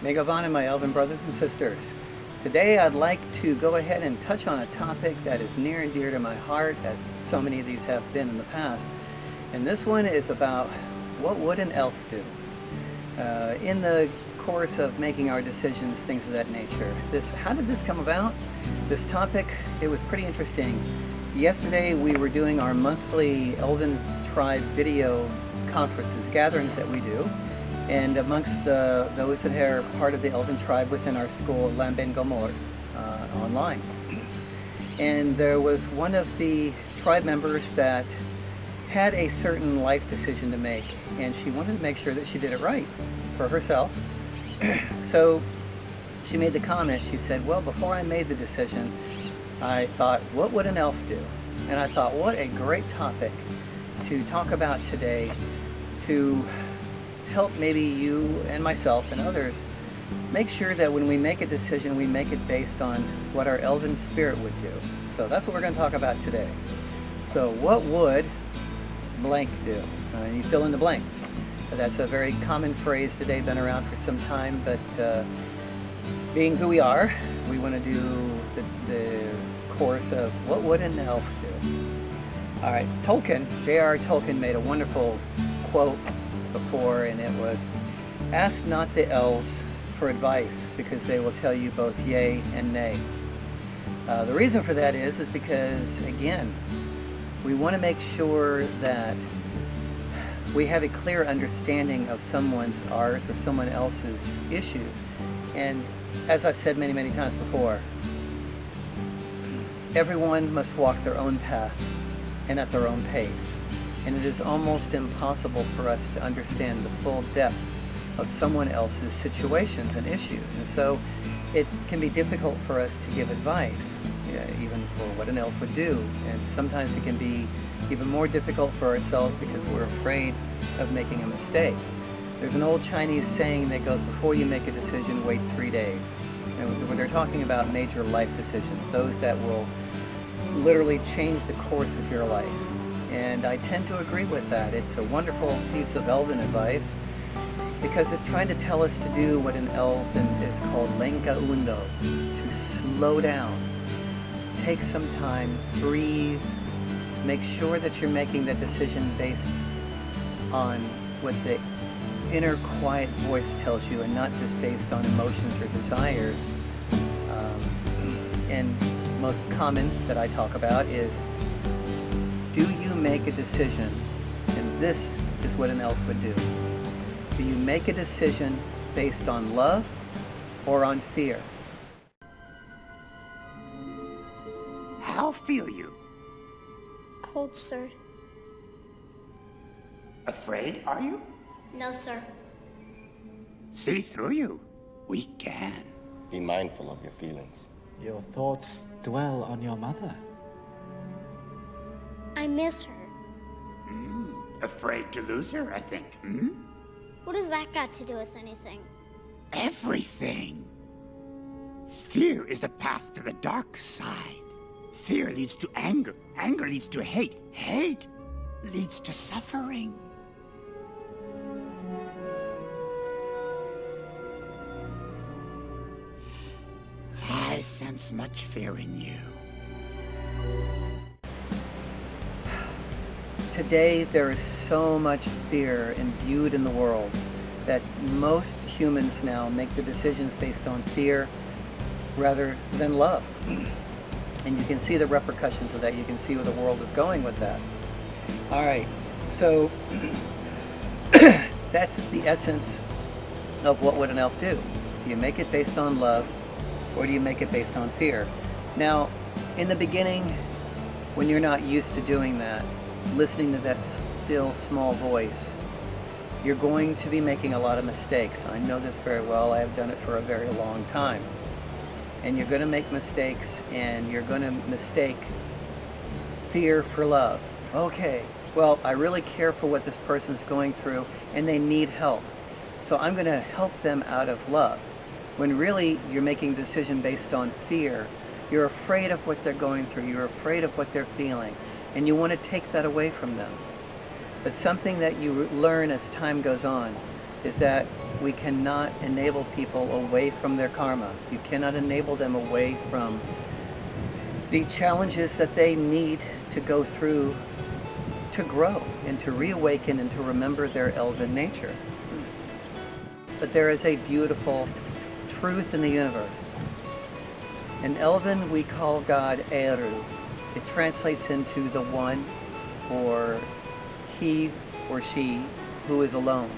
Mae Govannen, my Elven brothers and sisters. Today I'd like to go ahead and touch on a topic that is near and dear to my heart, as so many of these have been in the past. And this one is about what would an elf do? In the course of making our decisions, things of that nature. How did this come about? This topic, it was pretty interesting. Yesterday we were doing our monthly Elven Tribe video conferences, gatherings that we do. And amongst those that are part of the Elven Tribe within our school, Elven Scholar online. And there was one of the tribe members that had a certain life decision to make, and she wanted to make sure that she did it right for herself. So she made the comment, she said, well, before I made the decision, I thought, what would an elf do? And I thought, what a great topic to talk about today, to help maybe you and myself and others make sure that when we make a decision, we make it based on what our Elven Spirit would do. So that's what we're going to talk about today. So what would blank do? You fill in the blank. That's a very common phrase today, been around for some time, but being who we are, we want to do the course of what would an elf do? All right, Tolkien, J.R. Tolkien made a wonderful quote before, and it was, ask not the elves for advice, because they will tell you both yea and nay. The reason for that is because, again, we want to make sure that we have a clear understanding of ours or someone else's issues. And as I've said many, many times before, everyone must walk their own path and at their own pace. And it is almost impossible for us to understand the full depth of someone else's situations and issues. And so it can be difficult for us to give advice, even for what an elf would do. And sometimes it can be even more difficult for ourselves because we're afraid of making a mistake. There's an old Chinese saying that goes, before you make a decision, wait 3 days. And when they're talking about major life decisions, those that will literally change the course of your life. And I tend to agree with that. It's a wonderful piece of Elven advice because it's trying to tell us to do what in Elven is called lenka undo, to slow down, take some time, breathe, make sure that you're making that decision based on what the inner quiet voice tells you and not just based on emotions or desires. And most common that I talk about is, do you make a decision? And this is what an elf would do. Do you make a decision based on love or on fear? How feel you? Cold, sir. Afraid, are you? No, sir. See through you. We can. Be mindful of your feelings. Your thoughts dwell on your mother. I miss her. Afraid to lose her, I think. What has that got to do with anything? Everything. Fear is the path to the dark side. Fear leads to anger. Anger leads to hate. Hate leads to suffering. I sense much fear in you. Today there is so much fear imbued in the world that most humans now make the decisions based on fear rather than love. And you can see the repercussions of that. You can see where the world is going with that. All right, so that's the essence of what would an elf do. Do you make it based on love, or do you make it based on fear? Now, in the beginning, when you're not used to doing that, listening to that still small voice, you're going to be making a lot of mistakes. I know this very well. I have done it for a very long time. And you're going to make mistakes, and you're going to mistake fear for love. Okay, well, I really care for what this person's going through, and they need help. So I'm going to help them out of love. When really you're making a decision based on fear. You're afraid of what they're going through. You're afraid of what they're feeling. And you want to take that away from them. But something that you learn as time goes on, is that we cannot enable people away from their karma. You cannot enable them away from the challenges that they need to go through to grow and to reawaken and to remember their elven nature. But there is a beautiful truth in the universe. In Elven, we call God Eru. It translates into the one, or he or she who is alone.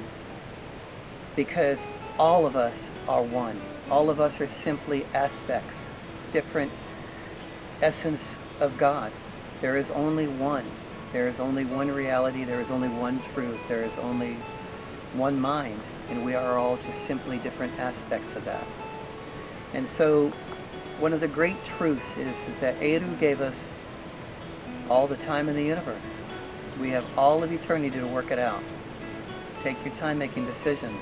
Because all of us are one. All of us are simply aspects, different essence of God. There is only one. There is only one reality. There is only one truth. There is only one mind. And we are all just simply different aspects of that. And so one of the great truths is that Eru gave us all the time in the universe. We have all of eternity to work it out. Take your time making decisions.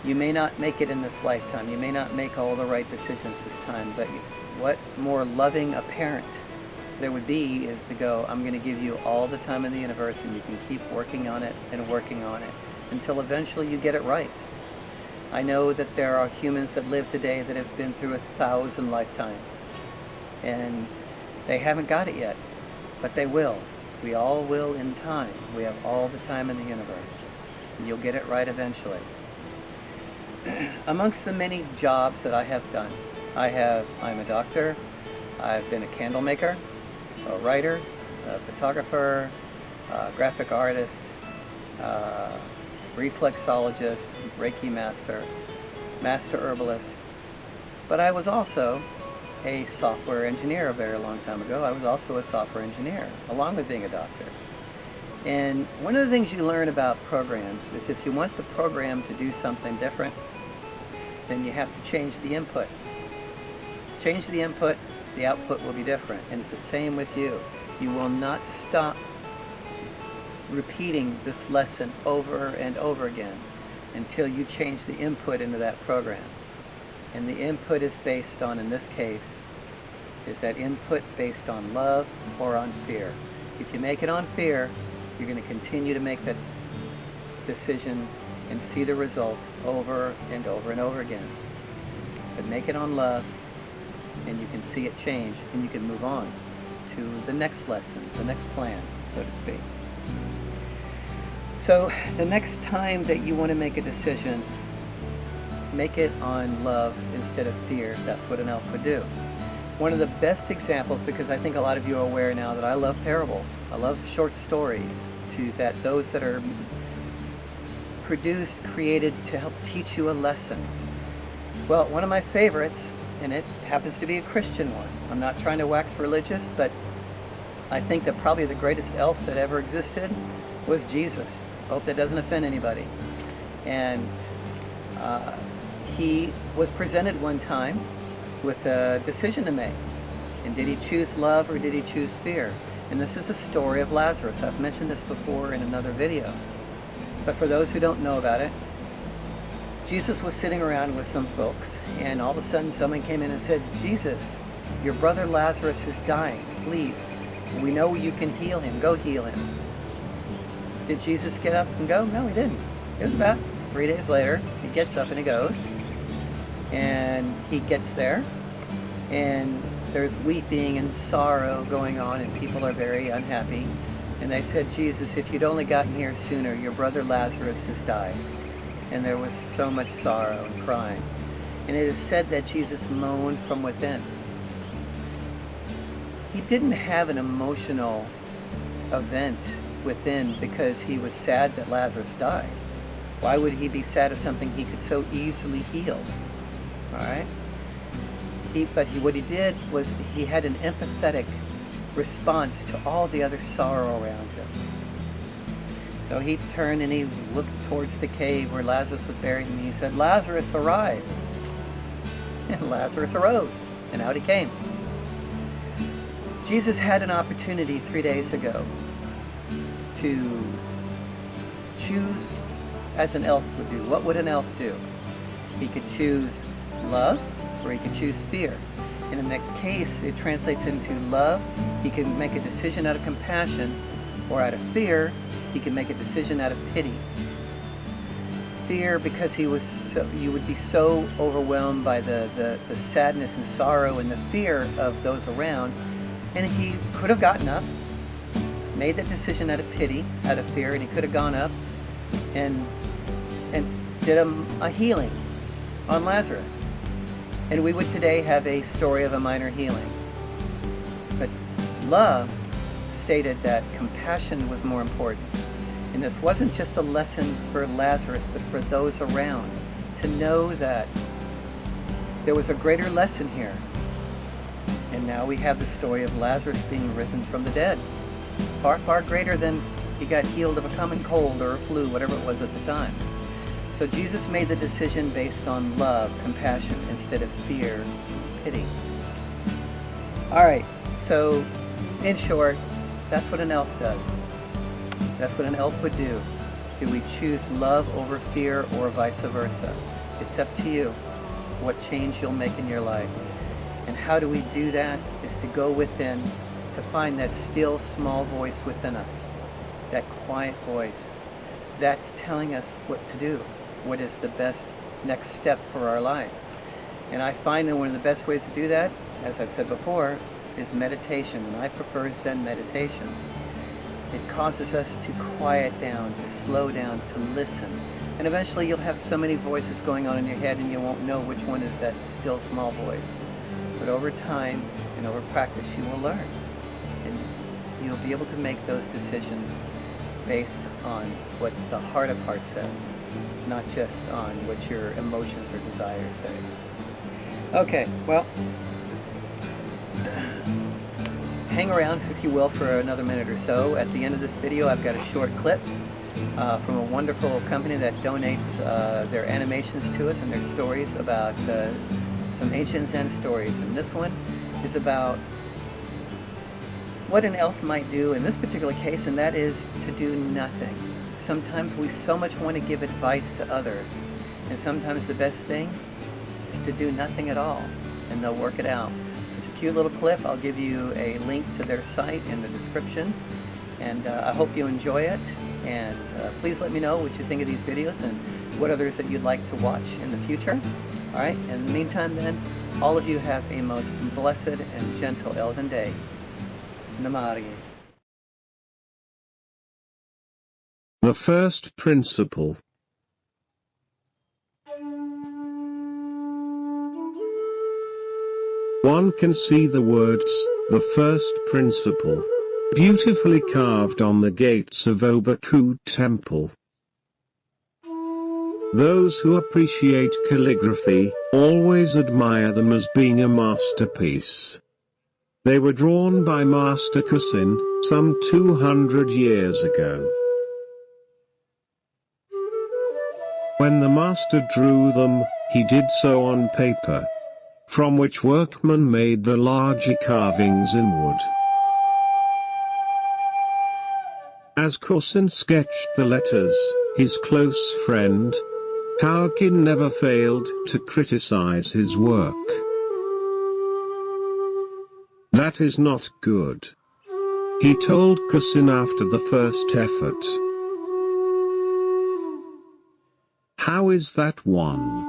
You may not make it in this lifetime. You may not make all the right decisions this time, but what more loving a parent there would be is to go, I'm going to give you all the time in the universe, and you can keep working on it and working on it until eventually you get it right. I know that there are humans that live today that have been through 1,000 lifetimes, and they haven't got it yet, but they will. We all will in time. We have all the time in the universe, and you'll get it right eventually. Amongst the many jobs that I have done, I'm a doctor, I've been a candle maker, a writer, a photographer, a graphic artist, reflexologist, Reiki master, master herbalist, but I was also a software engineer a very long time ago. I was also a software engineer, along with being a doctor. And one of the things you learn about programs is if you want the program to do something different, then you have to change the input. Change the input, the output will be different. And it's the same with you. You will not stop repeating this lesson over and over again until you change the input into that program. And the input is based on, in this case, is that input based on love or on fear. If you make it on fear, you're going to continue to make that decision and see the results over and over and over again. But make it on love, and you can see it change, and you can move on to the next lesson, the next plan, so to speak. So the next time that you want to make a decision, make it on love instead of fear. That's what an elf would do. One of the best examples, because I think a lot of you are aware now that I love parables. I love short stories, those that are produced, created to help teach you a lesson. Well, one of my favorites, and it happens to be a Christian one. I'm not trying to wax religious, but I think that probably the greatest elf that ever existed was Jesus. I hope that doesn't offend anybody. And he was presented one time with a decision to make. And did he choose love or did he choose fear? And this is the story of Lazarus. I've mentioned this before in another video. But for those who don't know about it, Jesus was sitting around with some folks, and all of a sudden someone came in and said, Jesus, your brother Lazarus is dying. Please, we know you can heal him. Go heal him. Did Jesus get up and go? No, he didn't. It was about 3 days later. He gets up and he goes. And he gets there. And there's weeping and sorrow going on, and people are very unhappy. And they said, Jesus, if you'd only gotten here sooner, your brother Lazarus has died. And there was so much sorrow and crying. And it is said that Jesus moaned from within. He didn't have an emotional event within because he was sad that Lazarus died. Why would he be sad of something he could so easily heal? All right? What he did was he had an empathetic response to all the other sorrow around him. So he turned and he looked towards the cave where Lazarus was buried, and he said, Lazarus, arise. And Lazarus arose, and out he came. Jesus had an opportunity 3 days ago to choose as an elf would do. What would an elf do? He could choose love, or he could choose fear. And in that case, it translates into love. He can make a decision out of compassion, or out of fear, he can make a decision out of pity. fear because he was you would be so overwhelmed by the sadness and sorrow and the fear of those around. And he could have gotten up, made that decision out of pity, out of fear, and he could have gone up and did a healing on Lazarus. And we would today have a story of a minor healing. But love stated that compassion was more important. And this wasn't just a lesson for Lazarus, but for those around, to know that there was a greater lesson here. And now we have the story of Lazarus being risen from the dead. Far, far greater than he got healed of a common cold or a flu, whatever it was at the time. So Jesus made the decision based on love, compassion, instead of fear, pity. All right, so in short, that's what an elf does. That's what an elf would do. Do we choose love over fear or vice versa? It's up to you what change you'll make in your life. And how do we do that? Is to go within, to find that still small voice within us, that quiet voice that's telling us what to do, what is the best next step for our life. And I find that one of the best ways to do that, as I've said before, is meditation, and I prefer Zen meditation. It causes us to quiet down, to slow down, to listen. And eventually you'll have so many voices going on in your head and you won't know which one is that still small voice. But over time and over practice you will learn. And you'll be able to make those decisions based on what the heart of heart says, not just on what your emotions or desires say. Okay, well, hang around, if you will, for another minute or so. At the end of this video, I've got a short clip from a wonderful company that donates their animations to us and their stories about some ancient Zen stories. And this one is about what an elf might do in this particular case, and that is to do nothing. Sometimes we so much want to give advice to others, and sometimes the best thing is to do nothing at all, and they'll work it out. So it's a cute little clip. I'll give you a link to their site in the description, and I hope you enjoy it. And please let me know what you think of these videos and what others that you'd like to watch in the future. All right, in the meantime then, all of you have a most blessed and gentle Elven day. Namari. The first principle. One can see the words, the first principle, beautifully carved on the gates of Obaku Temple. Those who appreciate calligraphy always admire them as being a masterpiece. They were drawn by Master Kusin some 200 years ago. When the master drew them, he did so on paper, from which workmen made the larger carvings in wood. As Kusin sketched the letters, his close friend, Tolkien never failed to criticize his work. That is not good, he told Kusin after the first effort. How is that one?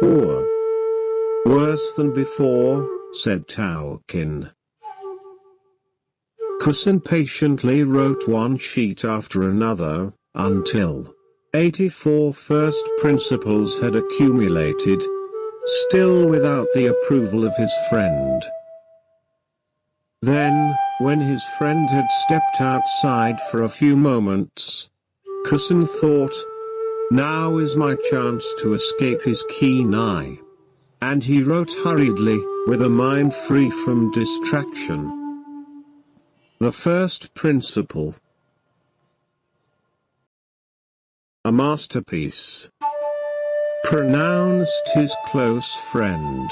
Poor. Worse than before, said Tolkien. Kusin patiently wrote one sheet after another, until 84 first principles had accumulated, still without the approval of his friend. Then, when his friend had stepped outside for a few moments, Kusin thought, now is my chance to escape his keen eye. And he wrote hurriedly, with a mind free from distraction. The first principle. A masterpiece. Pronounced his close friend.